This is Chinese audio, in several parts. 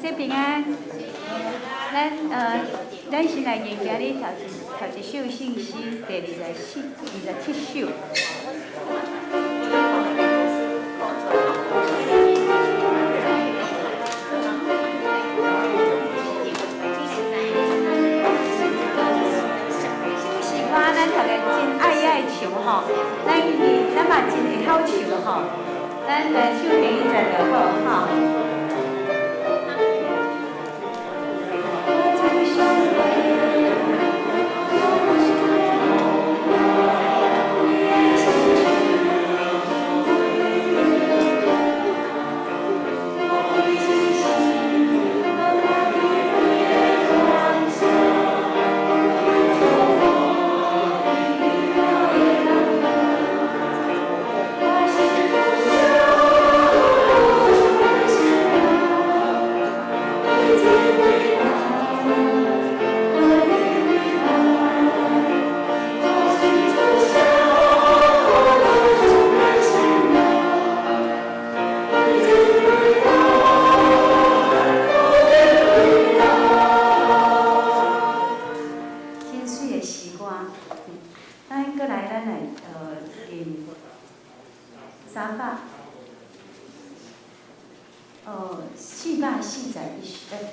这平安，咱先来研究你头一首信息，第27首。喜欢咱头个真爱唱吼，咱嘛真会晓唱吼，咱唱第1就好吼。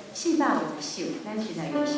450首，咱现在有450首。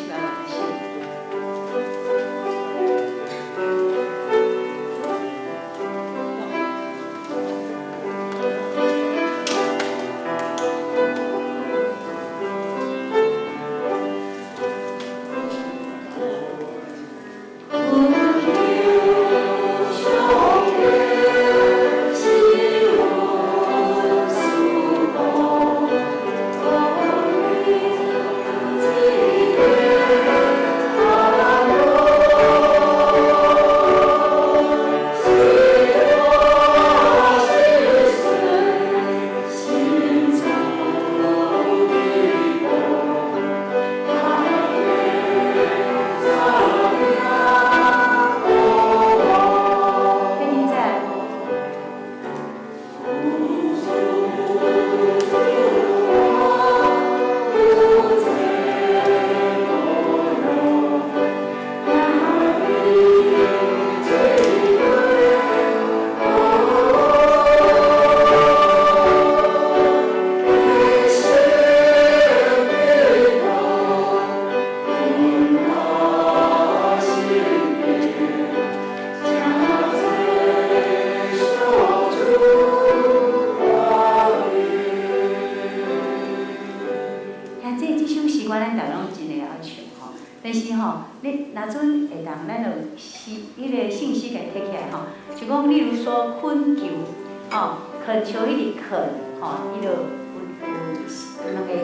但是吼，你若准会当，咱就迄个信息给摕起来吼。就讲，例如说恳求，吼，恳求迄个恳，吼，伊就有2个音，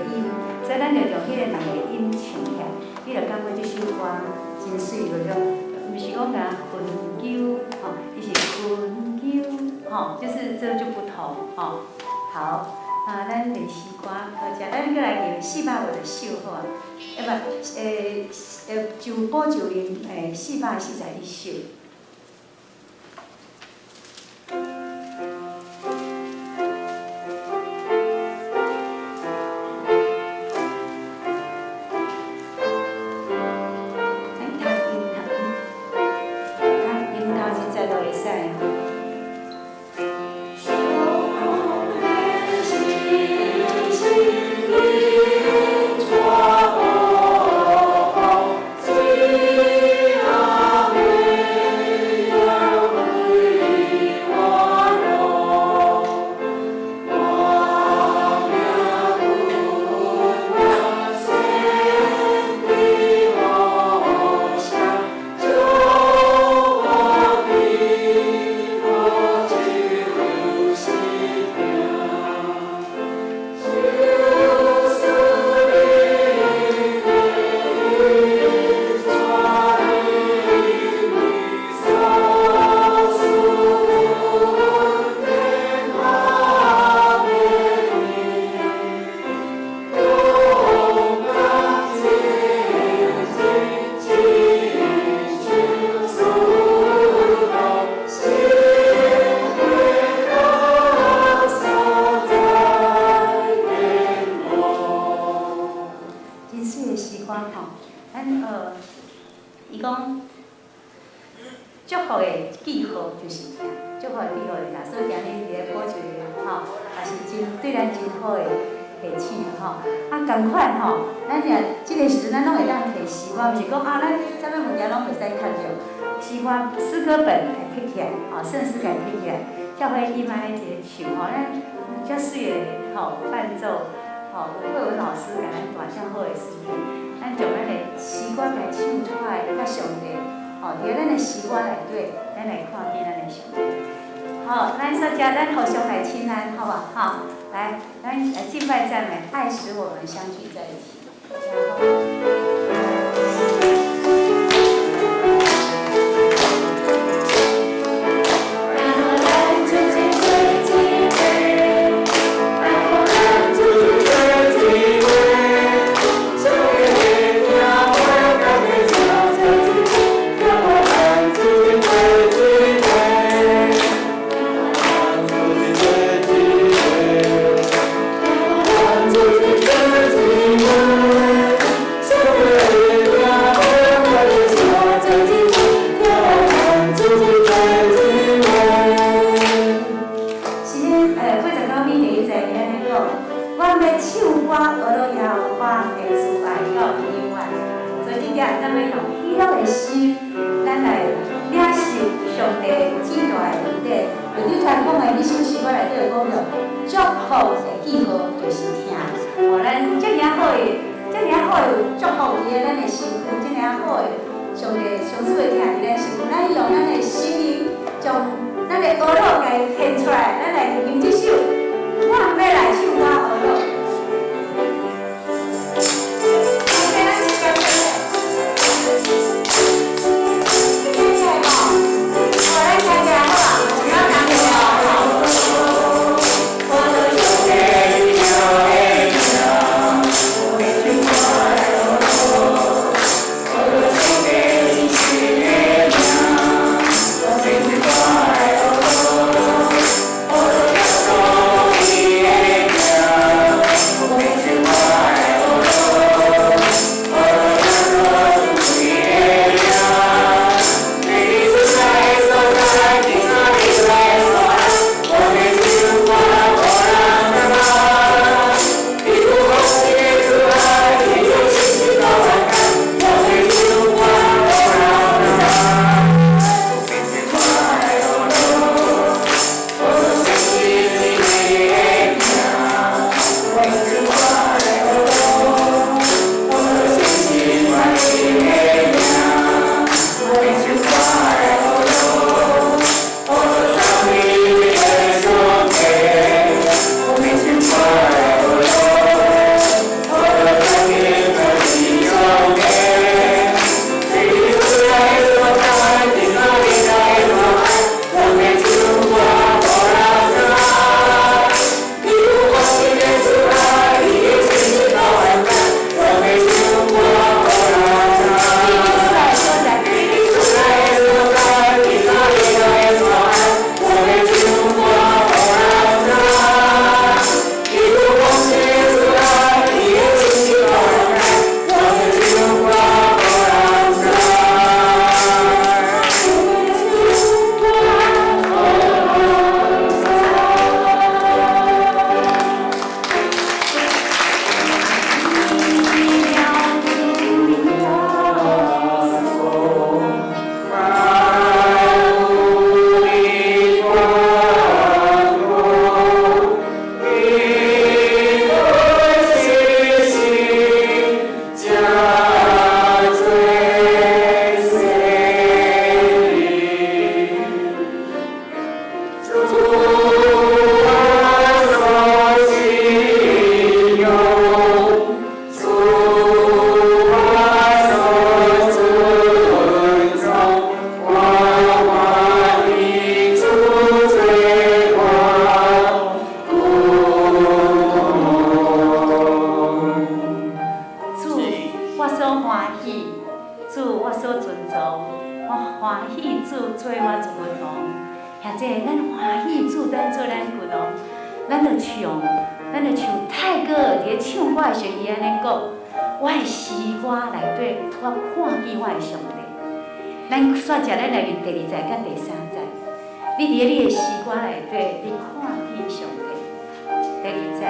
所以咱就用迄个2个音唱起来，你就感觉这首歌真水嗰种，毋是讲甲恳求，吼，伊是恳求，吼，就是这就不同，吼，好。 啊，咱第4歌好食，咱过来念450首好啊，就补就念441首。咱读音头，实在都会使。祝福的记号就是听，祝福的记号就是听，所以今日伫咧保持吼，也是真对咱真好的下醒吼。啊，共款吼，咱若即个时阵，咱拢会当摕诗歌，毋是讲啊，咱啥物物件拢袂使看着。诗歌诗歌本来摕起来，吼，圣诗来摕起来，教会伊安尼一个唱吼，咱遮水的吼伴奏，吼有慧文老师甲咱大遮好的诗句，咱将咱的诗歌来唱出来，甲上帝，吼，伫咱的诗歌内底，咱来看见咱的上帝。好，咱说遮咱互相来亲安，好无？好，来，咱来敬拜赞美，爱使我们相聚在一起，然后。咱煞食咱内面第2层甲第3层，你伫你的时光内底，你看见上帝。第2层。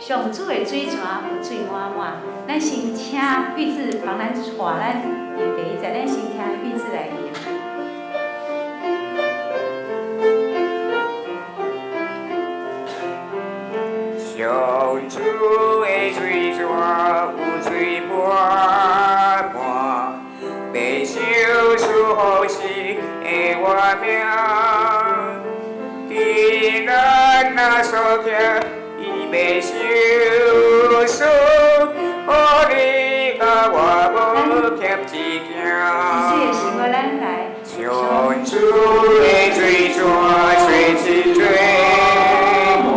上主的水泉有水满满，咱先请玉子帮咱带咱入第1层，咱先听玉子来念。上主的水泉有水满满，白受舒服时的我命，既然那所行。袂受伤，予你甲我无欠一件。上主的水泉水深最满。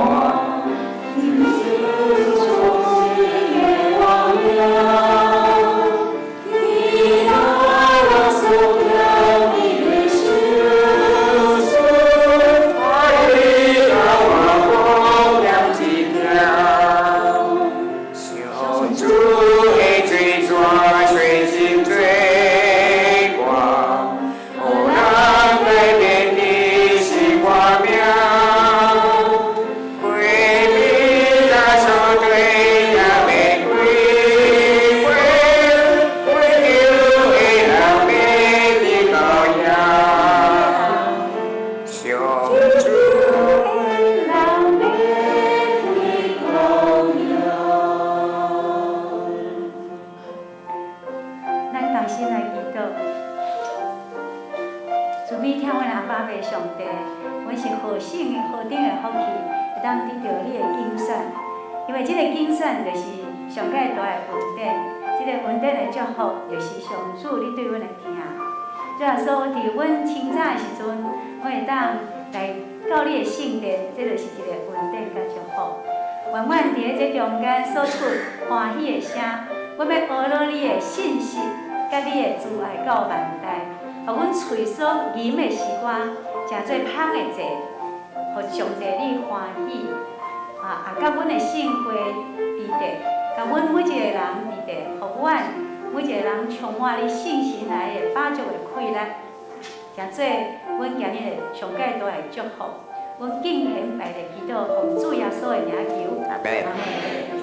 因为这个竞选就是上界大的恩典，这个恩典的祝福就是上主你对阮的听。这样说，伫阮清早的时阵，我会当来到你的圣殿，这就是一个恩典甲祝福。愿阮伫这中间所出欢喜的声，我要学到你的信息，甲你的慈爱到万代。阮喙所吟的诗歌，诚做香的者，互上帝你欢喜，甲阮的圣会伫地，甲阮每一个人伫地，互阮每一个人充满你信心来的饱足的快乐，诚做阮今日的上界大的祝福。阮敬虔拜的祈祷，奉主耶稣的名求，阿门。阿门。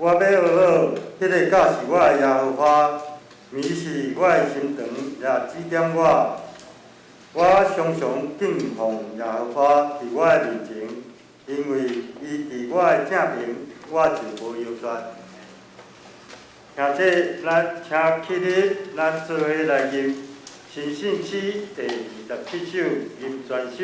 我要学好，迄个教是我的耶和华，迷是我的心肠，也指点我。我常常敬奉耶和华伫我的面前，因为伊伫我的正面，我就无忧酸。请起立，咱做伙来吟《新信诗》第27首吟全首。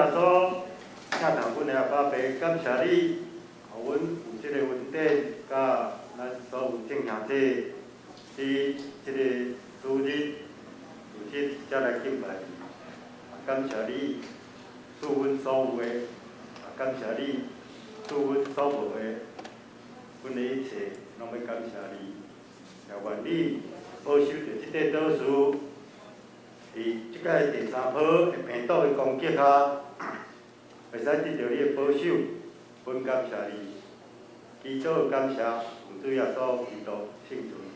耶稣，请同阮的阿爸，感谢你，互阮有即个稳定，甲咱所有正兄弟，伫即个主日、主日才来敬拜你。感谢你赐阮所有的，感谢你赐阮所无的，阮的一切拢要感谢你。也愿你保守着即块岛屿，伫即届第三波的病毒的攻击下，会使得到你的保守，阮感谢你。祈祷感谢，奉主耶稣基督圣主名。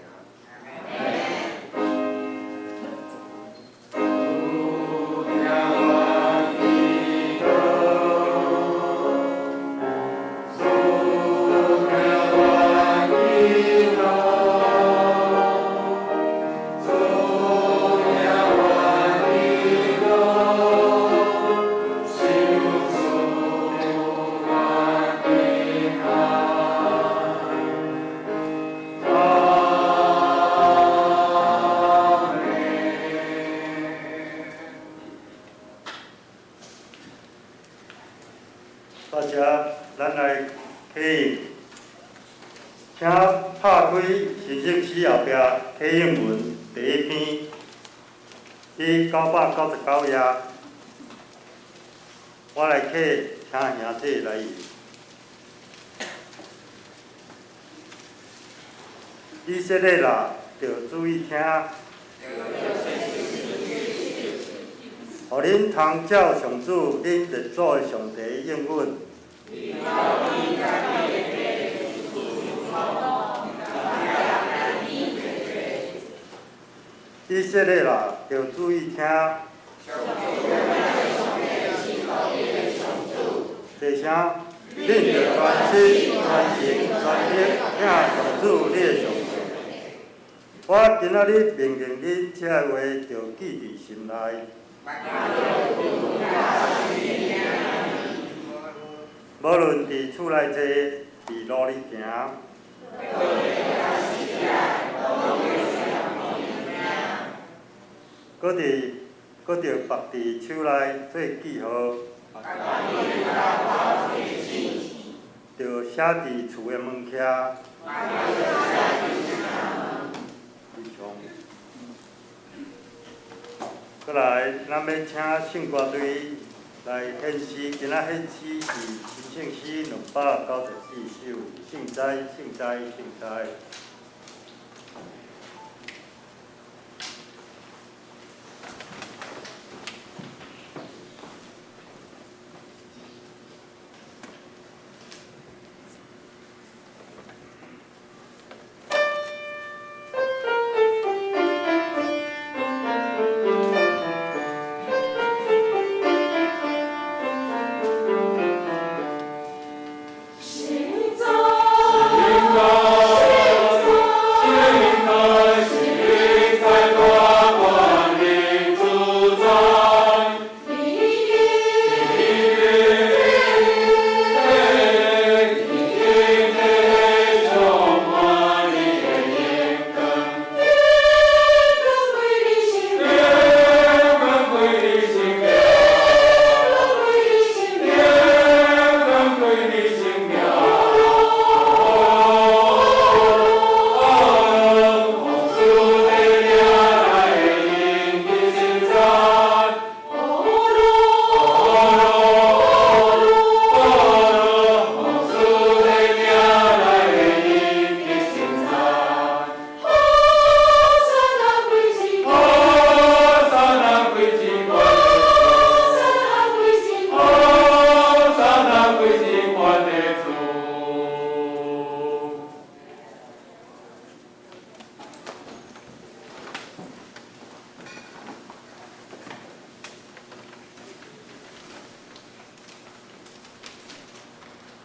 大家，咱来启应，请拍开神圣史后壁启应文第一篇，第999页，我来启，请兄弟来译。以色列啦，着注意听，互恁通照上主恁列祖的上帝应允。以色列啦，着注意听。第声，恁着专心、专情、专力，听上主你的上帝。我今仔日命令恁这话，着记伫心内。无论伫厝内坐，伫路里行，搁着绑伫手内做记号，着写伫厝的门徛。过来，咱要请圣歌队来献诗，今仔献诗是神圣诗294首，圣哉，圣哉，圣哉。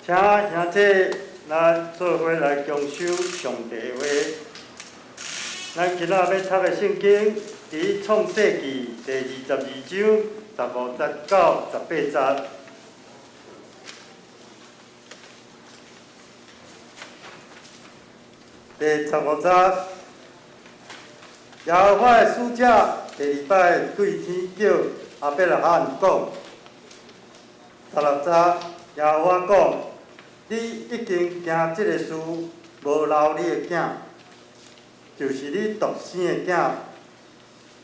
请兄弟，咱做伙来共修上帝话。咱今仔要读的圣经，伫创世纪第22章15节到18节。第15节，耶和华的使者第2摆对天叫亚伯拉罕讲： 16早，耶和华讲：你已经行即个事，无留你的囝，就是你独生的囝，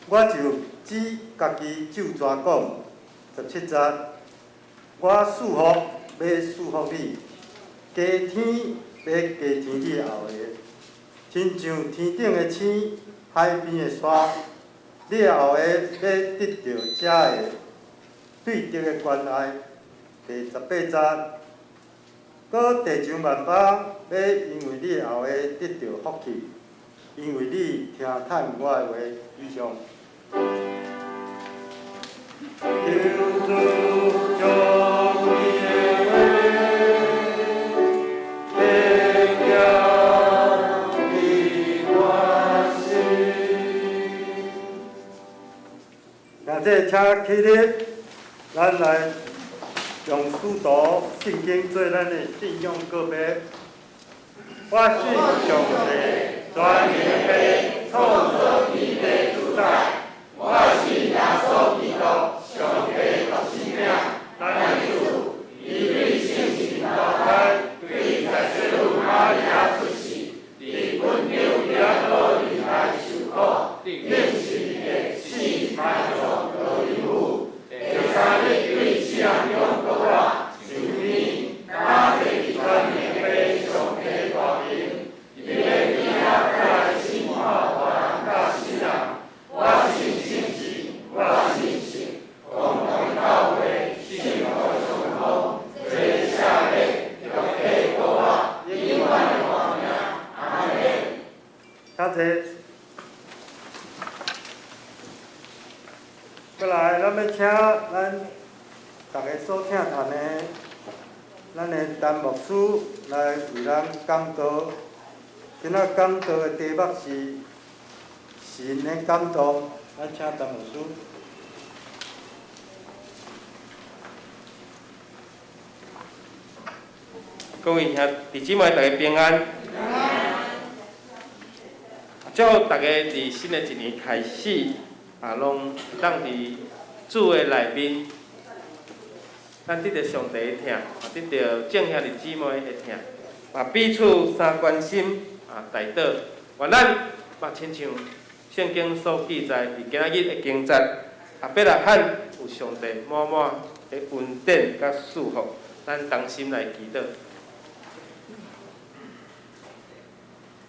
我就指家己咒诅讲：17节，我祝福要祝福你，加天要加天你后的，亲像天顶的星，海边的沙，你后的要得到遮的对得的关爱。第18节，搁地上万邦要因为你后的得到福气，因为你听探我的话。以上。求主将你的话提交你我心。那这请起立，咱来用书读圣经做咱的信仰告白。我信上帝，全能的创造天地主宰。我信耶稣基督，上帝独生子，咱的主，伊对圣神投胎，对在世路玛利亚出世，伫温柔耶稣里来受苦，领受伊的死，埋葬和灵府，第三日对圣阳国我，受天打坐伫全能的上帝大名，伊的名下来生活活人甲死人。我信圣经，我信神，共同教会，信徒相通，做下礼，着下国我，永远的王名，阿门。请坐。过来，咱要请咱大家所听谈的，咱的陈牧师来为咱讲道。今仔讲道的题目是神的感动，咱请陈牧师。各位兄弟姊妹，大家平安。祝大家伫新的一年开始，拢当伫主的内面，咱得到上帝的疼，得到正兄弟姊妹的疼，彼此相关心，大道。愿咱亲像圣经所记载，伫今仔日的经节，必来罕有上帝满满的恩典甲祝福，咱同心来祈祷。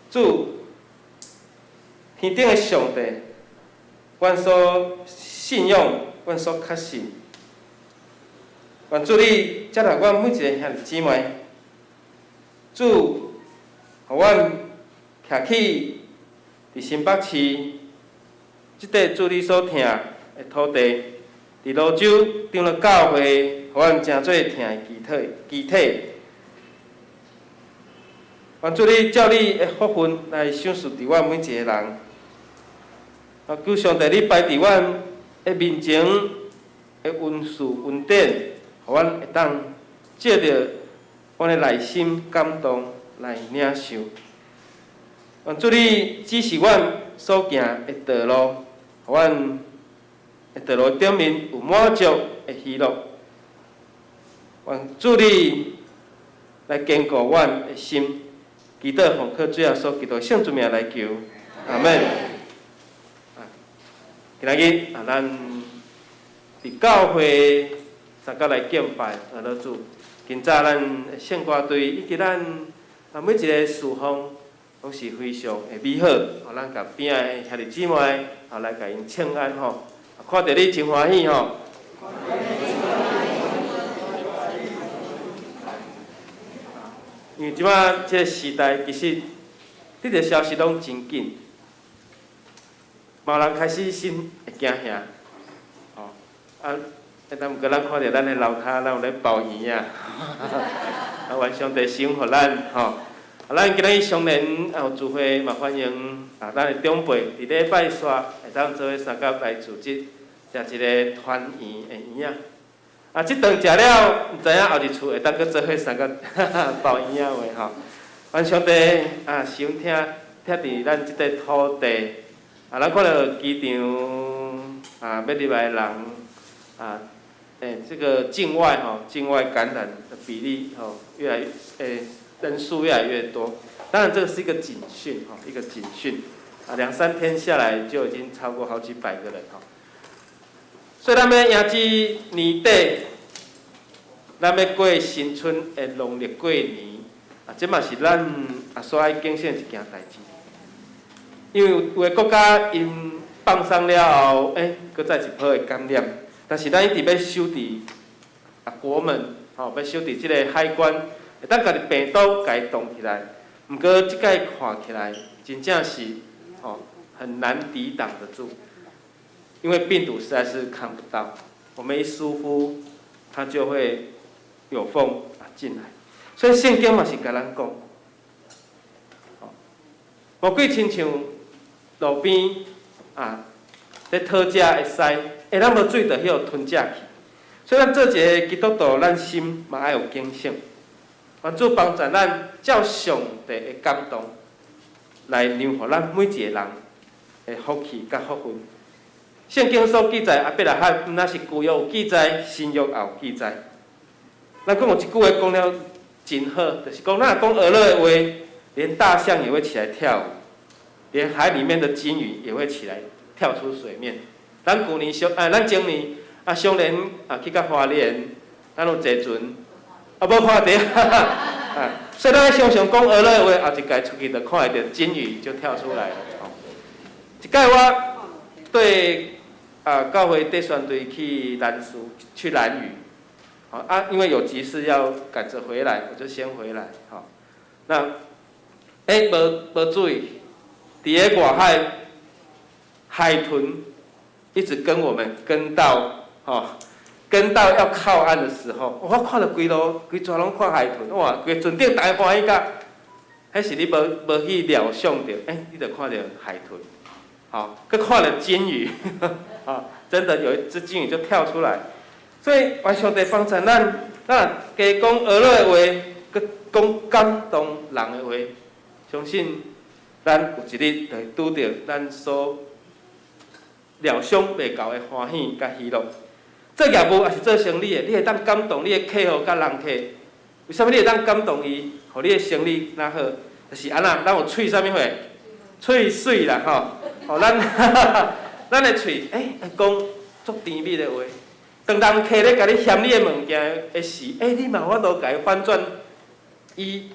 主，天顶的上帝，阮所信仰，阮所确信，愿主你接纳阮每一个兄弟姊妹，主，互阮徛起伫新北市即块主你所疼的土地，伫泸州长乐教会，互阮诚做疼的基体。愿主你照你的福分来赏赐伫阮每一个人。求上帝你摆伫阮的面前的恩赐恩典，互阮会当借着阮的内心感动来领受。愿主你指示阮所行的道路，互阮的道路顶面有满足的喜乐。愿主你来坚固阮的心。祈祷奉靠主耶稣基督圣主名来求，阿门。今仔日咱伫教会三角来敬拜老主。今早咱圣歌队以及咱每一个侍奉，拢是非常的美好。咱甲边仔兄弟姊妹来甲因请安吼，看到你真欢喜吼。因为即摆即个时代，其实得到消息拢真紧，嘛有人开始心会惊吓，但毋过咱看到咱的楼骹，咱有咧包圆愿上帝赏互咱吼。咱今日相连有聚会嘛，欢迎咱的长辈伫礼拜煞会当做伙三角来组织，食一个团圆的圆仔。即顿食了，毋知影后日厝会当搁做伙三角包圆仔话吼。愿上帝赏听伫咱即块土地，咱看到机场要入来的人这个境外感染的比例越来越人数越来越多。当然这个是一个警讯一个警讯2-3天下来就已经超过好几百个人所以咱要迎接年底，咱要过新春的农历过年这嘛是咱所爱警醒一件代志。因为有的国家因放松了后，搁再一波的感染。但是咱一直要守伫国门，要守伫即个海关，会当家己病毒家动起来。毋过即摆看起来，真正是很难抵挡得住，因为病毒实在是看不到，我们一疏忽，它就会有风进来。所以圣经嘛是甲咱讲，无过亲像路边咧讨食会使。咱无水，就迄个吞食去。所以咱做一个基督徒，咱心嘛爱有警醒。愿主帮助咱，照上帝的感动来量互咱每一个人的福气甲福分。圣经所记载，别来罕，毋那是旧约有记载，新约也有记载。咱讲有一句话讲了真好，就是讲咱讲俄勒的话，连大象也会起来跳舞，连海里面的金鱼也会起来跳出水面。咱前年相连去到花莲，咱有坐船，无看到，所以咱常常讲俄勒的话，后一届出去就看会到金鱼就跳出来了。一届我对教会带宣队去兰屿，因为有急事要赶着回来，我就先回来。那无注意，伫个外海海豚。一直跟我们跟到要靠岸的时候，我看到规船拢看海豚，哇！规船顶大欢喜甲，迄是你无去料想到，你就看到海豚，佮看到金鱼，真的有一只金鱼就跳出来。所以愿上帝帮助咱加讲俄勒的话，佮讲感动人的话，相信咱有一日就会拄到咱所。料想袂到的欢喜甲喜乐，做业务也是做生意的，你会当感动你的客户甲人客。为什么你会当感动伊，互你的生意哪好？就是安那，咱有喙啥物货？喙水啦咱的喙会讲足甜蜜的话。当人客咧甲你嫌你的物件的时，你嘛有法度甲伊反转伊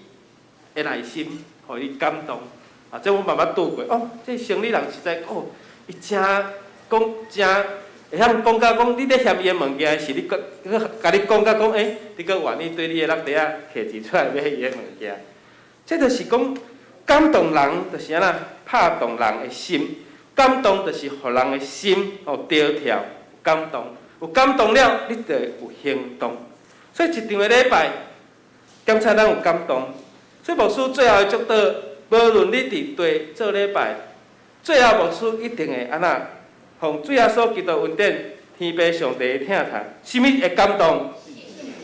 的内心，互伊感动。这我慢慢拄过。这生意人实在伊真。讲真，会晓讲甲讲，你咧嫌伊的物件是你甲你讲甲讲，你阁愿意对你的落地仔摕钱出来买伊的物件，这就是讲感动人，就是安那拍动人的心，感动就是互人的心跳跳，感动，有感动了，你就有行动。所以一场的礼拜，检查咱有感动。所以牧师最后的祝祷，无论你伫地做礼拜，最后牧师一定会安那。奉主耶稣基督恩典，天父上帝的听头，什么会感动？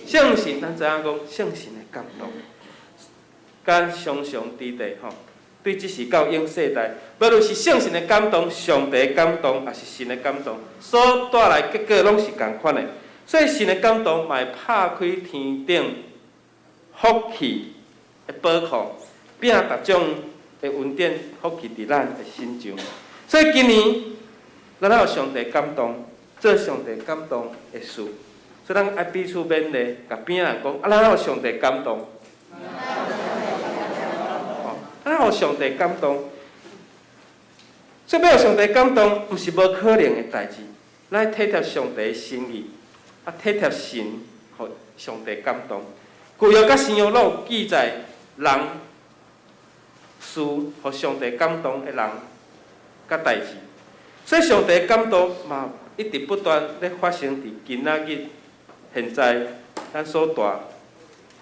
圣神，咱知影讲圣神的感动，咱常常伫地对这是到永世代，无论是圣神的感动、上帝的感动，还是神的感动，所带来结果拢是共款的。所以神的感动，嘛会拍开天顶福气的宝库，并逐种的恩典福气伫咱的心中。所以今年。咱有上帝感动，做上帝感动的事，所以咱爱彼此勉励，甲边仔人讲，咱有上帝感动，咱有上帝感动，所以要有上帝感动，毋是无可能的代志。咱体贴上帝的心意，体贴神，互上帝感动。旧约甲新约拢有记载人事，互上帝感动的人甲代志。所以上帝感动嘛，一直不断咧发生伫今仔日现在咱所住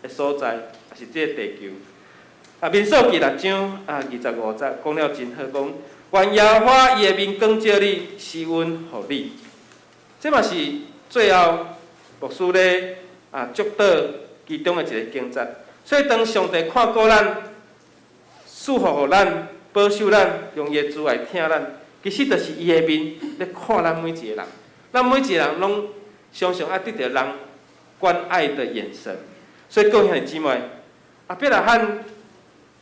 的所在，也是这个地球。民数记6章25节讲了真好，讲愿耶和华伊的面光照你，施恩互你。这嘛是最后牧师咧祝祷其中的一个经节。所以当上帝看顾咱，祝福互咱，保守咱，用伊的主来听咱。其实就是伊的面咧看咱每一个人，咱每一个人拢常常爱得到人关爱的眼神。所以各位兄弟姊妹，阿伯拉罕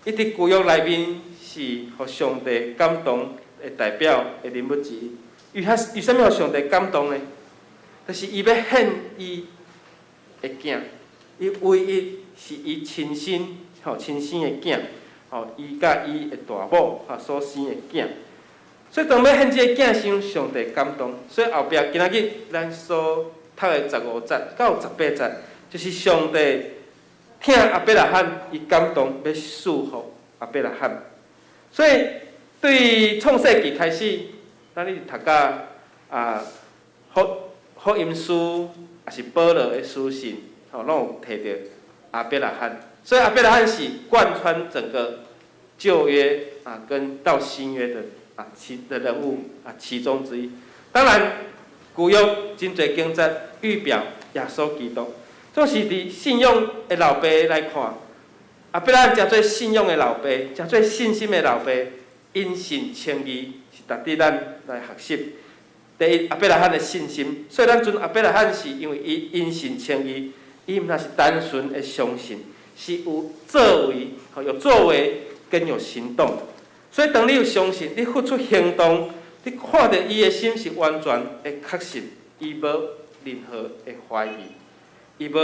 伊伫旧约内面是互上帝感动的代表的人物之一。为什么互上帝感动呢？就是伊要献伊的囝，伊唯一是伊亲生的囝，伊甲伊的大某所生的囝。所以当要献这个囝时，上帝感动。所以后壁今仔日咱所读的15节到18节，就是上帝听阿伯拉罕伊感动，要祝福阿伯拉罕。所以对创世纪开始，咱咧读到福音书也是保罗的书信，拢有提到阿伯拉罕。所以阿伯拉罕是贯穿整个旧约跟到新约的人物其中之一。当然，旧约真侪经节预表耶稣基督，总是伫信仰的老爸来看，阿伯拉罕诚侪信仰的老爸，诚侪信心的老爸，因信称义是值得咱来学习。第一，阿伯拉罕的信心，所以咱尊阿伯拉罕是因为伊因信称义，伊毋那是单纯的相信，是有作为、有作为跟有行动。所以当你有相信，你付出行动，你看到伊的心是完全的确信，伊无任何的怀疑，伊无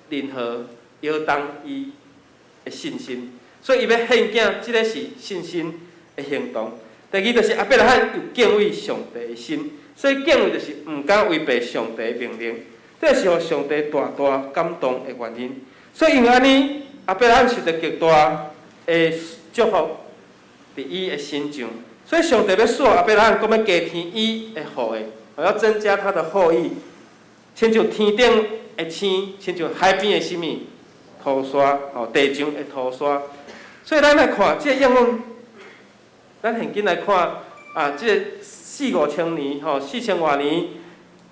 任何摇动伊的信心。所以伊要献囝，即个是信心的行动。第二就是阿伯拉罕有敬畏上帝的心，所以敬畏就是毋敢违背上帝的命令，这是互上帝大大感动的原因。所以因为安尼，阿伯拉罕受到极大的祝福伫伊的身上，所以上帝要赐阿伯拉罕，讲要加添伊的后裔，要增加他的后裔，亲像天顶的星，亲像海边的什么土沙，地上的土沙。所以咱来看这个应用。咱现今来看即个4、5千年，4000多年，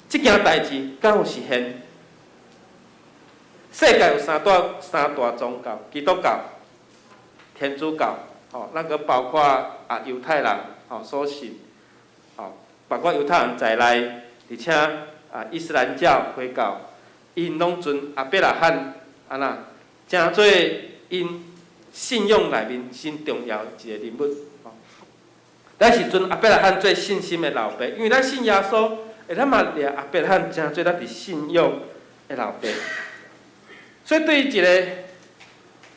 即件代志敢有实现？世界有三大宗教：基督教、天主教，那个包括犹太人所信，包括犹太人在内，而且伊斯兰教、回教，因拢尊阿伯拉罕诚做因信仰内面真重要一个人物。咱是尊阿伯拉罕做信心的老爸，因为咱信耶稣，咱嘛掠阿伯拉罕诚做咱伫信仰的老爸。所以对于一个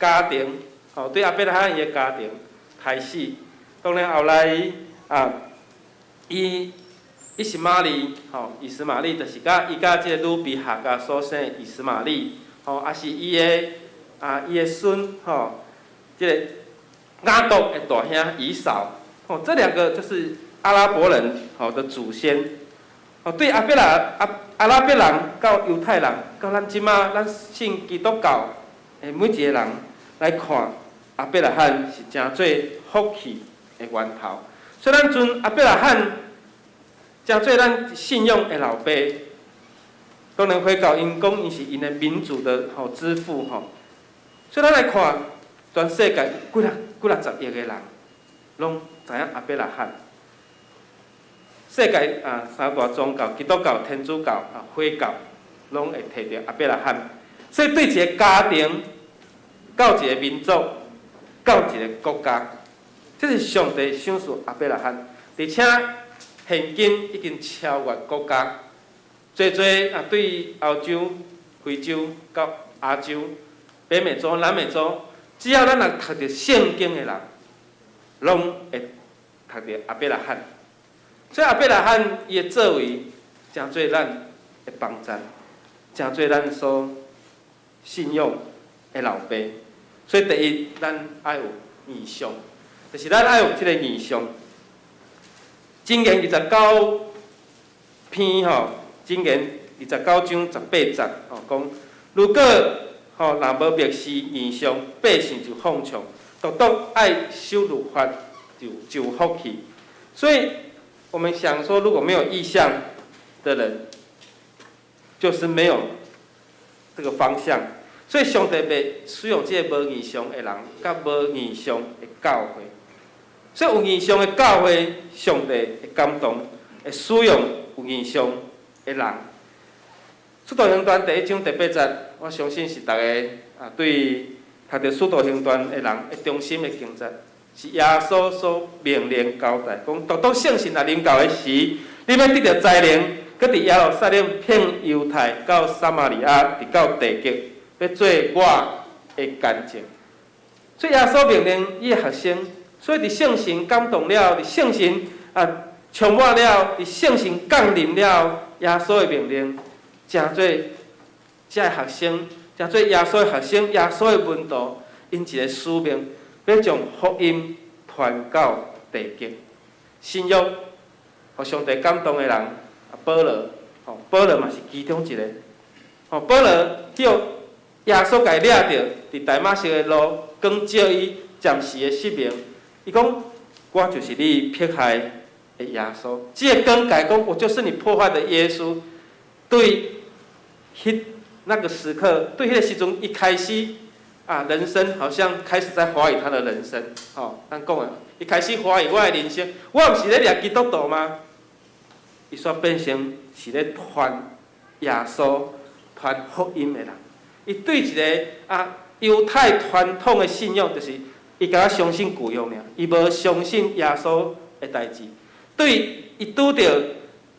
家庭，对阿伯拉罕伊个家庭开始，当然后来伊是玛丽，以实玛利就是伊甲即个鲁比哈甲所生的以实玛利，也是伊个孙，即个雅各的大兄以扫。这两个就是阿拉伯人的祖先。对阿拉伯人到犹太人到咱即马咱信基督教的每一个人来看，阿伯拉罕是诚做福气的源头。所以咱尊阿伯拉罕诚做咱信仰的老爸。当然回教因讲伊是因的民族的之父。所以咱来看全世界几60亿个人，拢知影阿伯拉罕。世界三大宗教：基督教、天主教、回教，拢会提到阿伯拉罕。所以对一个家庭、到一个民族、到一个国家，这是上帝赏赐阿伯拉罕，而且现今已经超越国家。最对于欧洲、非洲到亚洲、北美洲、南美洲，只要咱若读着圣经的人，拢会读到阿伯拉罕。所以阿伯拉罕伊的作为，诚做咱的帮助，诚做咱所信仰的老爸。所以第一，咱爱有意向，就是咱爱有即个意向。箴言29篇箴言29章18节讲，如果若无默示意向，百姓就放纵，独独爱守律法就福气。所以我们想说，如果没有意向的人，就是没有这个方向。所以上帝要使用这个无意向的人，甲无意向的教会。所以有意向的教会，上帝会感动，会使用有意向的人。使徒行传第1章第8节，我相信是大家对读着使徒行传的人的中心的经节，是耶稣所命令交代，讲独独圣神来临到的时，你要得到灾灵，搁伫耶路撒冷遍犹太到撒玛利亚，直到地极，要做我的见证。所以耶稣命令伊的学生，所以伫圣神感动了，伫圣神充满了，伫圣神降临了，耶稣的命令，诚做这学生，诚做耶稣的学生，耶稣的门徒，因一个使命，要将福音传到地极。新约，互上帝感动的人，保罗，保罗嘛是其中一个。保罗叫耶稣家抓着，伫大马色的路，讲照伊暂时的失明。伊讲，我就是你迫害的耶稣。这个更改讲，我就是你破坏的耶稣。对，那个时刻，对迄个时阵一开始，人生好像开始在怀疑他的人生。咱讲的，一开始怀疑我的人生，我毋是咧掠基督徒吗？伊煞变成是咧传耶稣、传福音的人。伊对一个犹太传统的信仰，就是伊敢相信旧约尔，伊无相信耶稣的代志。对，伊拄着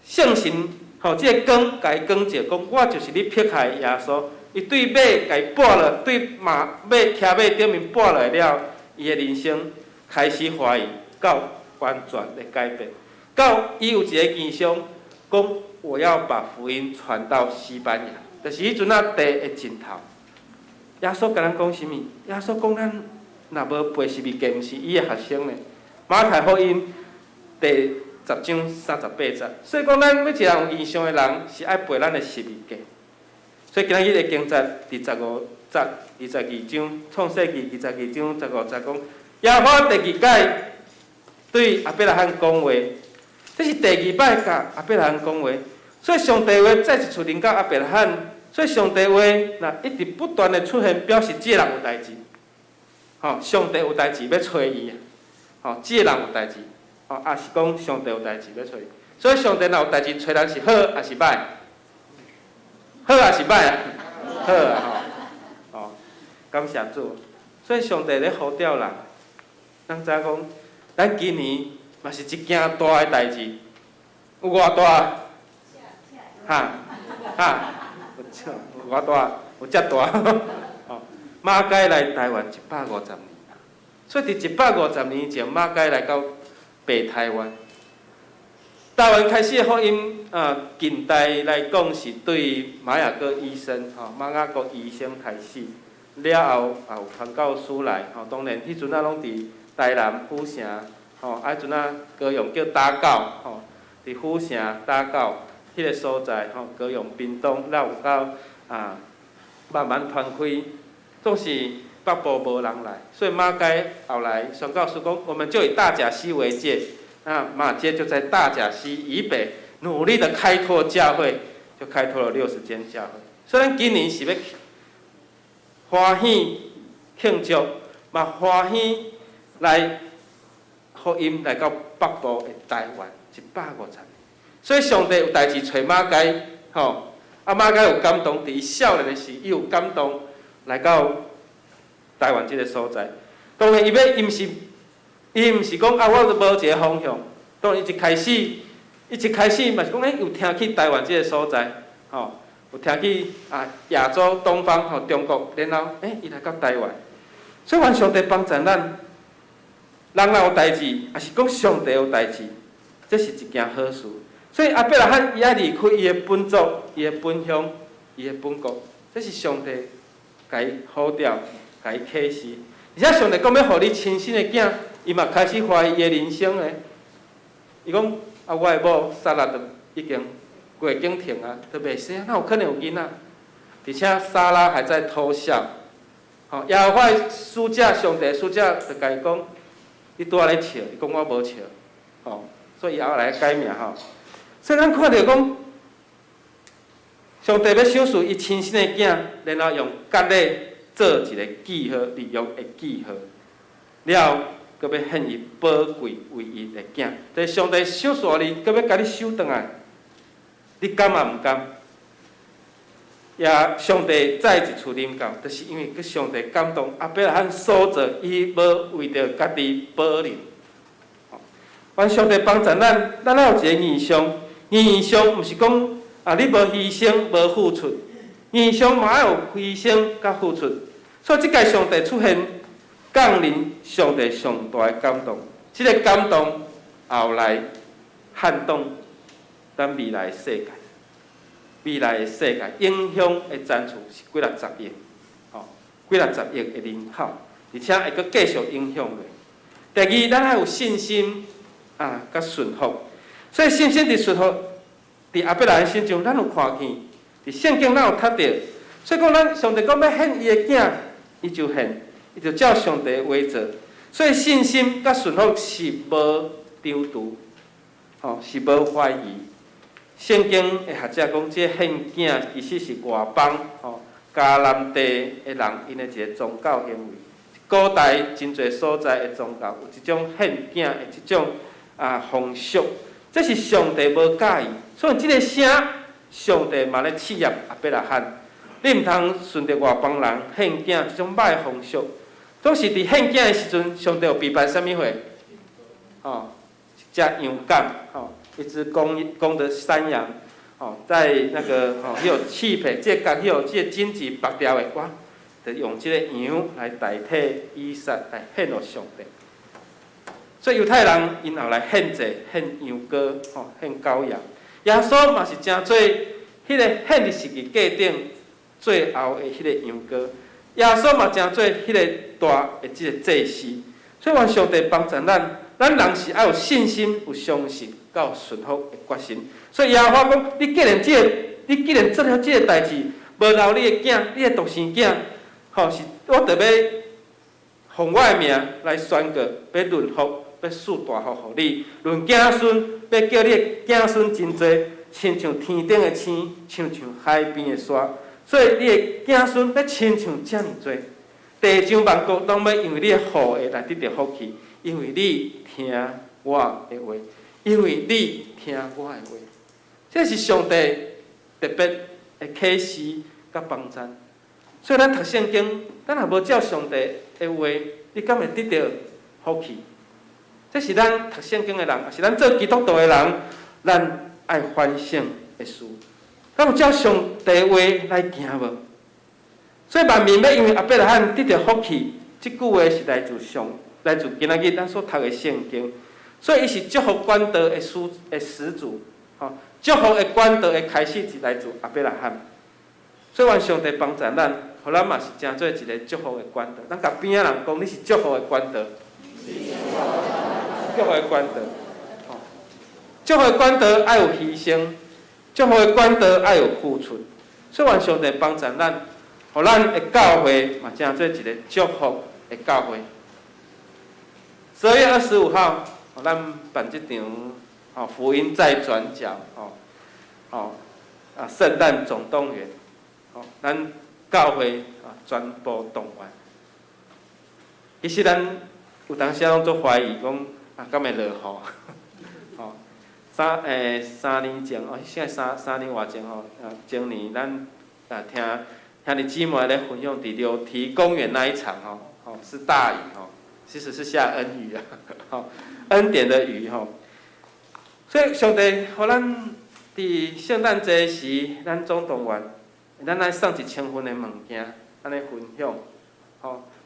圣神，这个光，甲伊光照，讲我就是你迫害的耶稣。伊对马甲伊拨了，对马骑马顶面拨落了，伊的人生开始怀疑，到完全的改变。到伊有一个异象，讲我要把福音传到西班牙。就是迄阵地的尽头，耶稣甲咱讲啥物？耶稣讲咱若无背是物件，毋是伊的学生呢。马太福音第10章38节，所以讲咱每一个有异象的人，是爱背咱的十物件。所以今日的经节第15节22章，创世纪22章15节讲，耶和华第2届对亚伯拉罕讲话，这是第2摆甲亚伯拉罕讲话。所以上帝话再一次临到亚伯拉罕。所以上帝话若一直不断的出现，表示这个人有代志。上帝有代志要找伊这个人有代志，也是讲上帝有代志要找伊。所以上帝若有代志找人是好还是歹？好还是歹啊？好啊感谢主。所以上帝咧呼召人，咱知影讲，咱今年嘛是一件大的代志，有偌大？有偌大？有遮大？马偕来台湾150年，所以伫150年前，马偕来到北台湾。台湾开始的福音，近代来讲是对马雅各医生，马雅各医生开始，了后也有传教士来，当然迄阵拢伫台南府城，迄阵高雄叫打狗，伫府城打狗迄个所在，高雄屏东，了有到慢慢传开。总是北部无人来，所以马偕后来宣教士讲，我们就以大甲溪为界，马街就在大甲溪以北努力的开拓教会，就开拓了60间教会。所以咱今年是要欢喜庆祝，嘛欢喜来福音来到北部的台湾150年。所以上帝有代志找马偕，马偕有感动，伫伊少年的时，伊有感动。来到台湾这个所在，当然伊毋是讲我都无一个方向。当然伊一开始嘛是讲，有听去台湾这个所在，有听去亚洲、东方、中国，然后伊来到台湾。所以愿上帝帮助咱，人若有代志，也是讲上帝有代志，这是一件好事。所以亚伯拉罕伊爱离开伊的本族、伊的本乡、伊的本国，这是上帝。甲伊呼召，甲伊启示，而且上帝讲要互你亲生的囝，伊嘛开始怀疑伊的人生诶。伊讲我的某撒拉都已经月经停啊，都袂生，哪有可能有囡仔？而且撒拉还在偷笑。耶和华使者上帝使者就甲伊讲，你拄仔咧笑，伊讲我无笑，所以后来改名所以咱看到讲。上帝要赏赐伊亲生的囝，然后用割礼做一个记号，利用的记号，了后搁要献伊宝贵唯一的囝。但上帝赏赐你，搁要甲你收转来，你甘也毋甘？也上帝再一次临到，就是因为佮上帝感动阿伯拉罕守着，伊无为着家己保留。愿上帝帮助咱，咱有一个意向，意向毋是讲你无牺牲、无付出，意向嘛要有牺牲甲付出。所以即届上帝出现，降临上帝上大的感动，即个感动后来撼动咱未来的世界。未来的世界影响的赞数是几60亿，几60亿的人口，而且会阁继续影响落。第二，咱还有信心甲顺服。所以信心伫顺服，伫阿伯拉罕身上，咱有看见，伫圣经咱有读到。所以讲，咱上帝讲要献伊的囝，伊就献，伊就照上帝的话做。所以信心甲顺服是无丢除，是无怀疑。圣经的学者讲，这献囝其实是外邦迦南地的人因的一个宗教行为。古代真侪所在的宗教有一种献囝的一种风俗，这是上帝无介意。所以这个声，上帝嘛咧试验阿伯拉罕，你毋通顺着外邦人献囝这种歹风俗。总是伫献囝的时阵，上帝有备办啥物货？一只羊羔，一只公的山羊，在那个迄个漆皮，这个迄个荆棘拔掉的，我就用这个羊来代替以撒来献予上帝。所以犹太人因后来献祭、献羊羔、献羔羊。耶稣嘛是正做迄个献的十字架顶最后的迄个羊羔。耶稣嘛正做迄个大的即个祭司。所以愿上帝帮助咱。咱人是要有信心、有相信、有顺服的决心。所以耶和华讲：你既然做了这个代志，无留你的囝，你的独生囝，是我特要奉我的名来宣告，要论福，要赐大福予你。论子孙，要叫你的子孙真多，亲像天顶的星，像海边的沙。所以你的子孙要亲像这么多，地上万国拢要因为你的福的来得到福气。因为你听我的话，因为你听我的话，这是上帝特别的启示甲帮助。所以咱读圣经，咱若无照上帝的话，你敢会得到福气？这是咱读圣经的人，也是咱做基督徒的人，咱爱反省的事。咱有照上帝的话来行无？所以万民要因为阿伯拉罕得到福气，这句话是来自今仔日咱所读的圣经，所以伊是祝福管道的始祖，祝福的管道的开始是来自阿伯拉罕。所以愿上帝帮助咱，互咱嘛是正做一个祝福的管道。咱甲边仔人讲，你是祝福的管道，祝福的管道，祝福的管道爱有牺牲，祝福的管道爱有付出。所以愿上帝帮助咱，互咱的教会嘛正做一个祝福的教会。12月25号，咱办这场福音再转角，圣诞总动员，咱教会全部动员。其实咱有当时拢做怀疑讲敢会落雨，3年前现在3年外前前年咱听你姊妹咧分享伫流堤公园那一场是大雨其实是下恩雨恩典的雨所以上帝互咱伫圣诞节时，咱总动员，咱来送1000份的物件，安尼分享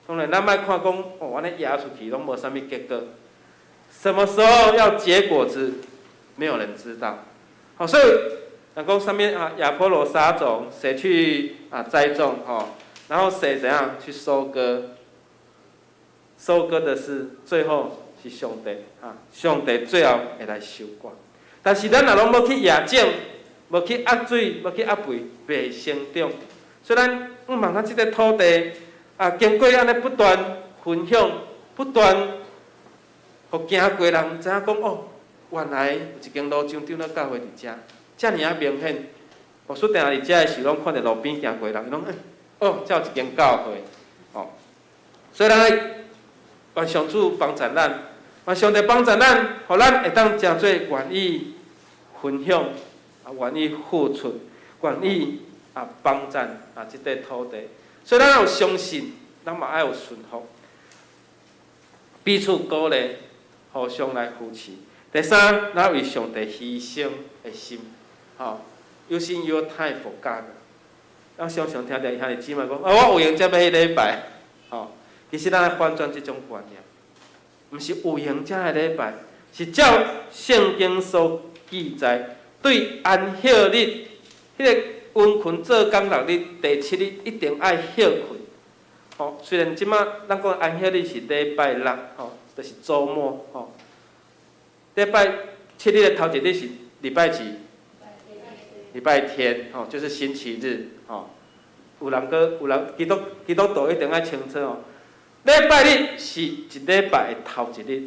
当然咱莫看讲安尼压出去拢无啥物结果，什么时候要结果子，没有人知道所以讲上面亚波罗撒种，谁去栽种然后谁怎样去收割。收割的是最后是上帝上帝最后会来收割。但是咱若拢无去野种，无去压水，无去压肥，袂生长。所以咱望咱即个土地经过安尼不断分享，不断，互行过人知影讲原来有一间路上长了教会伫遮，遮尔明显。属定伫遮的时，拢看到路边行过人，伊拢遮有一间教会所以咱愿上主帮助咱，愿上帝帮助咱，互咱会当真做愿意分享，愿意付出，愿意帮赞即块土地。所以咱有相信，咱嘛爱有顺服，彼此鼓励，互相来扶持。第三，咱为上帝牺牲的心，有心有态佛教的。咱常常听到兄弟姊妹讲，我有闲才要去礼拜，其实咱来反转即种观念，毋是有闲才来礼拜，是照圣经所记载，对安息日迄个温困做工6日，第7日一定爱休困。虽然即马咱讲安息日是礼拜6，就是周末，礼拜7日的头一日是礼拜几？礼拜天，就是星期日，有人基督徒一定爱清楚礼拜日是一礼拜的头一日，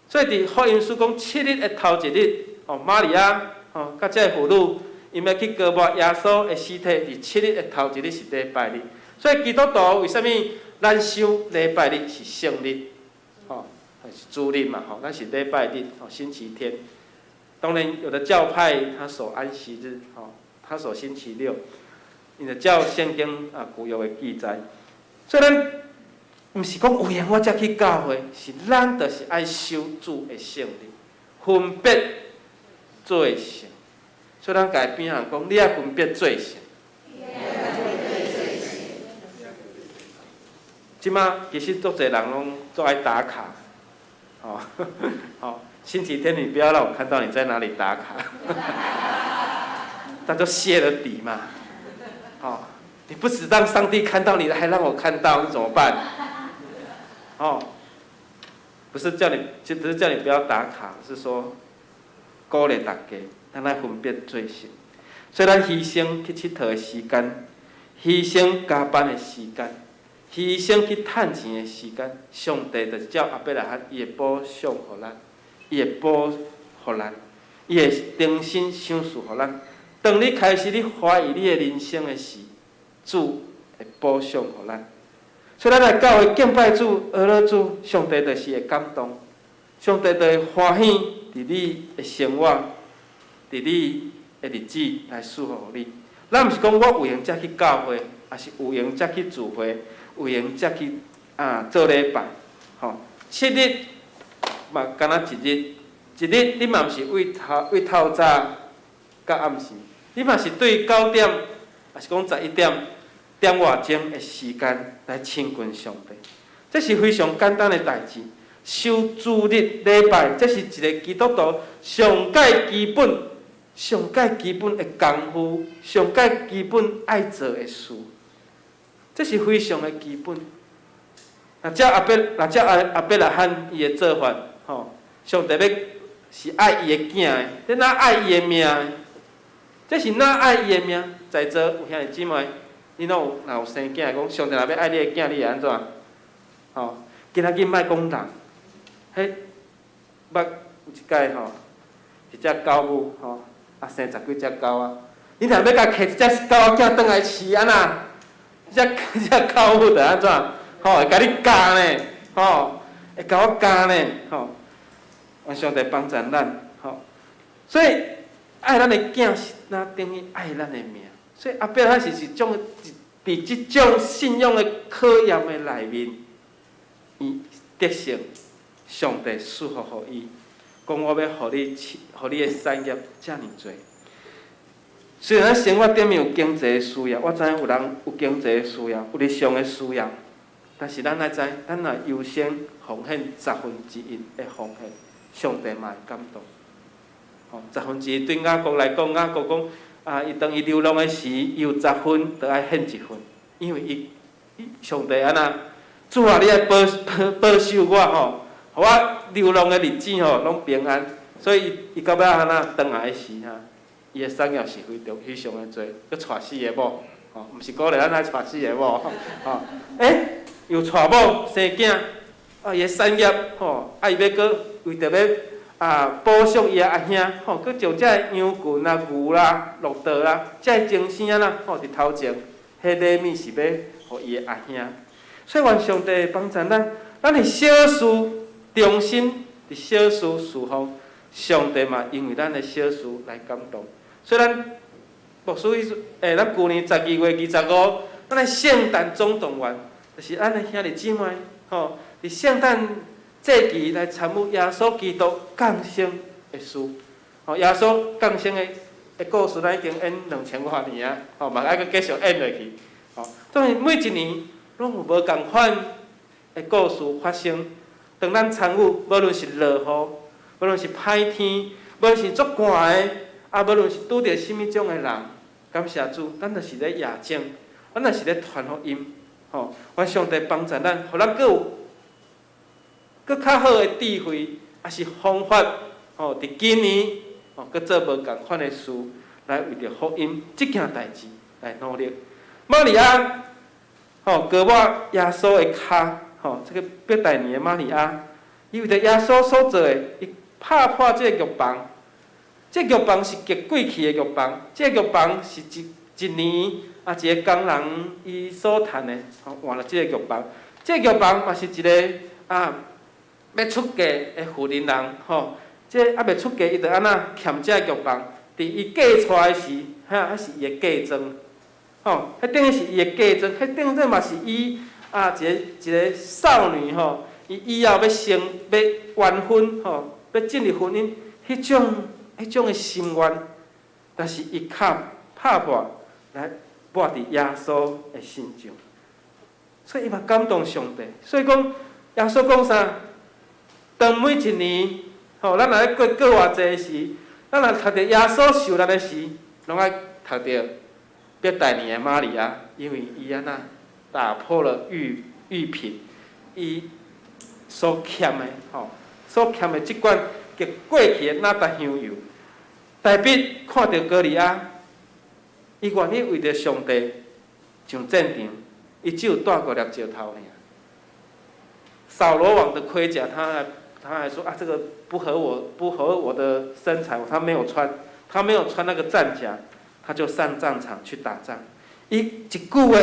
所以伫福音书讲7日的头一日，玛利亚，甲这个妇女，因要去割抹耶稣的尸体，伫7日的头一日是礼拜日。所以基督徒为什么咱守礼拜日是圣日，是主日嘛，咱是礼拜日，星期天。当然，有的教派他守安息日，他守星期六，因为照圣经旧约的记载，所以咱毋是讲有闲我才去教会，是咱就是爱守主的圣日，分别做圣。所以咱家边人讲，你爱分别做圣。即马其实足侪人拢做爱打卡，星期天你不要让我看到你在哪里打卡，那就泄了底嘛。你不只让上帝看到你，还让我看到，你怎么办？不是叫你不要打卡，是说鼓励大家，咱来分别做圣。所以咱牺牲去佚佗的时间，牺牲加班的时间，牺牲去趁钱的时间，上帝就照阿伯来喊，伊会补偿互咱，伊会保护咱，伊会重新赏赐互咱。当你开始你怀疑你的人生的时，主会保障互咱。所以咱来教会敬拜主、阿乐主，上帝就是会感动，上帝就会欢喜伫你的生活，伫你的日子来赐福你。咱毋是讲我有闲才去教会，也是有闲才去聚会，有闲才去做礼拜。7日嘛，敢若一日，你嘛毋是为透早到暗时，你嘛是对9点，也是讲11点外钟的时间来亲近上帝。这是非常简单的代志。守主日礼拜，这是一个基督徒上界基本的功夫，上界基本爱做的事，这是非常的基本。照阿伯来喊伊的做法，上帝要是爱伊的囝的，你哪爱伊的命的？这是哪爱伊的命？在座有兄弟姊妹，你若有生囝，讲上帝若要爱你的囝，你会安怎？今仔日莫讲人，迄捌有一摆一只狗母生10几只狗啊，你若要甲摕一只狗仔转来饲安那？只狗母着安怎？会甲你教呢，会甲我教呢，愿上帝帮助咱，所以爱咱的囝是那等于爱咱的命，所以阿伯他是伫即种信仰的考验的内面，伊得胜，上帝赐福互伊，讲我要互你的产业遮尔多。虽然咱生活顶面有经济的需要，我知影有人有经济的需要，有日常的需要。但是咱爱知，咱若优先奉献1/10的奉献，上帝嘛会感动。1/10对雅各来讲，雅各讲伊当伊流浪的时，伊有10分，就爱献1分，因为伊上帝安那，主啊，你爱保守我互我流浪的日子拢平安，所以伊到尾安那转来时伊的产业是非常的多，佮娶4个某，毋是鼓励咱爱娶4个某，又娶某生囝，伊的产业伊要搁为着要保障伊的阿兄，搁将遮个羊群啦、牛啦、骆驼啦，遮个精生啦，伫头前，迄礼物是要互伊的阿兄。所以愿上帝帮助咱伫小事忠心，伫小事侍奉，上帝嘛因为咱的小事来感动。所以咱牧师迄咱旧年12月25，咱的圣诞总动员，就是咱的兄弟姊妹吼，伫圣诞节期来参与耶稣基督降生的事。吼，耶稣降生的故事，咱已经演2000多年啊，吼，嘛爱佫继续演落去。吼，当然每一年拢有无共款的故事发生。当咱参与，无论是落雨，无论是歹天，无论是足寒的，啊，无论是拄着什物种的人，感谢主，咱就是咧夜证，咱就是咧传福音。吼，愿上帝帮助咱，互咱佫较好的智慧，也是方法。吼，伫今年，吼，佫做无共款的事，来为着福音即件代志来努力。玛利亚，吼，割抹耶稣的骹，吼，这个伯大尼的玛利亚，伊为着耶稣所做的，伊拍破这个玉房。这个玉房是极贵气的玉房，这个玉房是一年啊一个工人伊所赚的，吼，换了这个玉房。这个玉房嘛是一个要出嫁的妇人人，吼。这还袂出嫁，伊就安那欠这玉房。伫伊嫁出来时，还是伊的嫁妆，吼，迄等于是伊的嫁妆，迄等于嘛是伊一个少女吼，伊以后要完婚吼，要进入婚姻，迄种的心愿，但是伊拍破来抹伫耶稣的心上，所以伊嘛感动上帝。所以讲，耶稣讲啥？当每一年。吼，咱若咧过偌济时，咱若读着耶稣受难的时，拢爱读着伯大尼的玛利亚，因为伊安那打破了玉品，伊所欠的所欠的即款极过去的哪搭香油。大卫看到歌利亚，伊愿意为着上帝上战场，伊只有带过粒石头尔。扫罗王的盔甲，他还说这个不合我的身材，他没有穿那个战甲，他就上战场去打仗。伊一句话，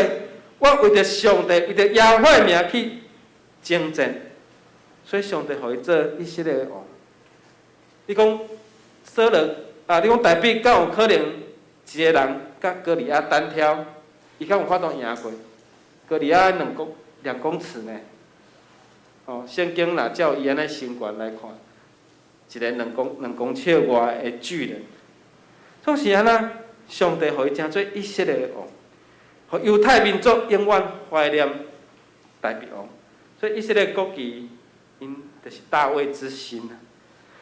我为着上帝，为着耶和华的名去征战，所以上帝互伊做以色列的王。你讲扫罗你讲大卫，敢有可能一个人甲歌利亚单挑，伊敢有法度赢过？歌利亚2公尺呢？哦，圣经若照伊安尼身悬来看，一个2公尺外的巨人，总是安那，上帝互伊成做以色列的王，互犹太民族永远怀念大卫王。所以以色列国旗，因就是大卫之心啊。